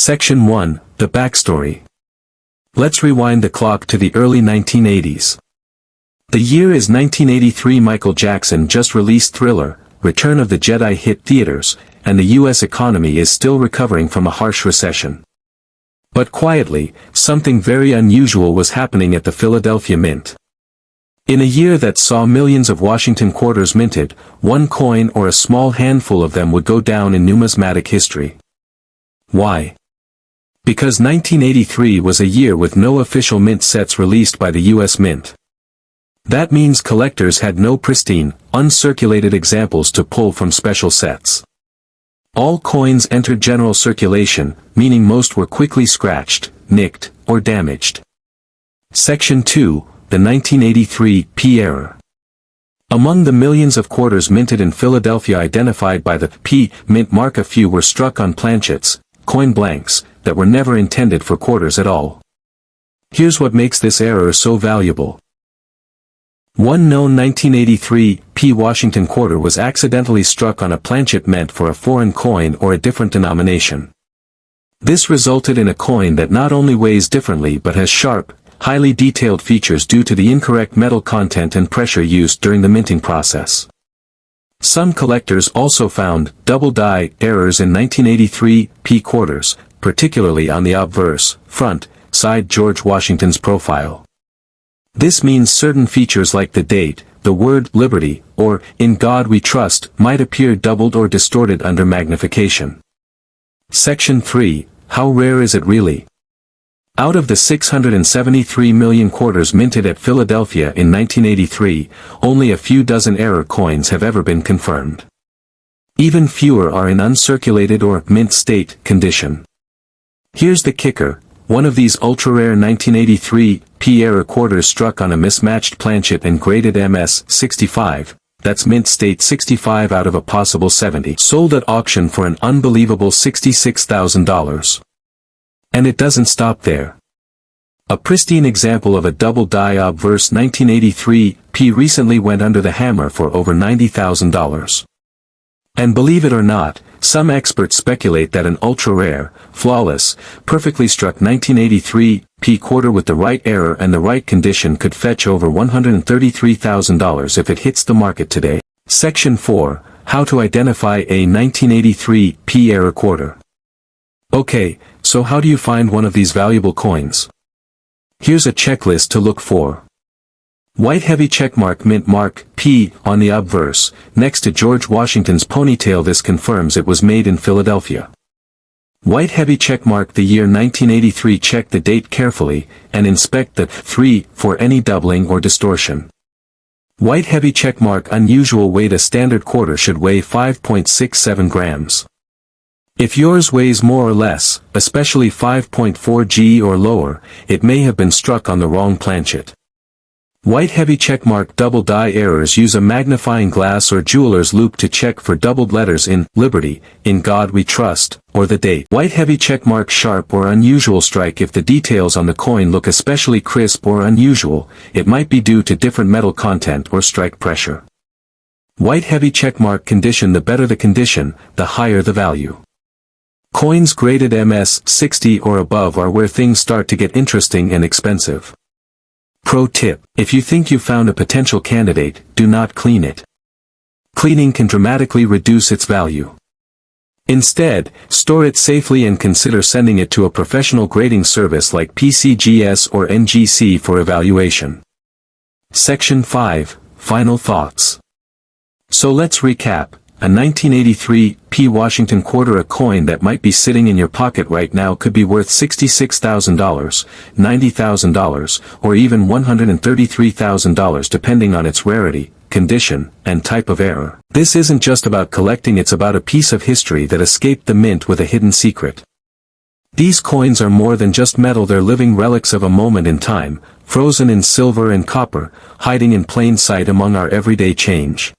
Section 1, The Backstory. Let's rewind the clock to the early 1980s. The year is 1983. Michael Jackson just released Thriller, Return of the Jedi hit theaters, and the US economy is still recovering from a harsh recession. But quietly, something very unusual was happening at the Philadelphia Mint. In a year that saw millions of Washington quarters minted, one coin or a small handful of them would go down in numismatic history. Why? Because 1983 was a year with no official mint sets released by the US Mint. That means collectors had no pristine, uncirculated examples to pull from special sets. All coins entered general circulation, meaning most were quickly scratched, nicked, or damaged. Section 2, the 1983 P error. Among the millions of quarters minted in Philadelphia identified by the P mint mark, a few were struck on planchets, coin blanks, that were never intended for quarters at all. Here's what makes this error so valuable. One known 1983 P Washington quarter was accidentally struck on a planchet meant for a foreign coin or a different denomination. This resulted in a coin that not only weighs differently but has sharp, highly detailed features due to the incorrect metal content and pressure used during the minting process. Some collectors also found double die errors in 1983 P quarters, particularly on the obverse, front, side George Washington's profile. This means certain features like the date, the word liberty, or in God we trust might appear doubled or distorted under magnification. Section 3, How rare is it really? Out of the 673 million quarters minted at Philadelphia in 1983, only a few dozen error coins have ever been confirmed. Even fewer are in uncirculated or mint state condition. Here's the kicker, one of these ultra-rare 1983 P error quarters struck on a mismatched planchet and graded MS 65, that's mint state 65 out of a possible 70, sold at auction for an unbelievable $66,000. And it doesn't stop there. A pristine example of a double die obverse 1983 P recently went under the hammer for over $90,000. And believe it or not, some experts speculate that an ultra-rare, flawless, perfectly struck 1983 P quarter with the right error and the right condition could fetch over $133,000 if it hits the market today. Section 4, How to identify a 1983 P error quarter. Okay, so how do you find one of these valuable coins? Here's a checklist to look for. White heavy checkmark mint mark P on the obverse, next to George Washington's ponytail. This confirms it was made in Philadelphia. White heavy checkmark the year 1983. Check the date carefully, and inspect the 3 for any doubling or distortion. White heavy checkmark unusual weight. A standard quarter should weigh 5.67 grams. If yours weighs more or less, especially 5.4 g or lower, it may have been struck on the wrong planchet. White heavy checkmark double die errors. Use a magnifying glass or jeweler's loupe to check for doubled letters in Liberty, In God We Trust, or the date. White heavy checkmark sharp or unusual strike. If the details on the coin look especially crisp or unusual, it might be due to different metal content or strike pressure. White heavy checkmark condition. The better the condition, the higher the value. Coins graded MS 60 or above are where things start to get interesting and expensive. Pro tip, if you think you found a potential candidate, do not clean it. Cleaning can dramatically reduce its value. Instead, store it safely and consider sending it to a professional grading service like PCGS or NGC for evaluation. Section 5, Final Thoughts. So let's recap. A 1983 P Washington quarter, a coin that might be sitting in your pocket right now, could be worth $66,000, $90,000, or even $133,000 depending on its rarity, condition, and type of error. This isn't just about collecting, it's about a piece of history that escaped the mint with a hidden secret. These coins are more than just metal, they're living relics of a moment in time, frozen in silver and copper, hiding in plain sight among our everyday change.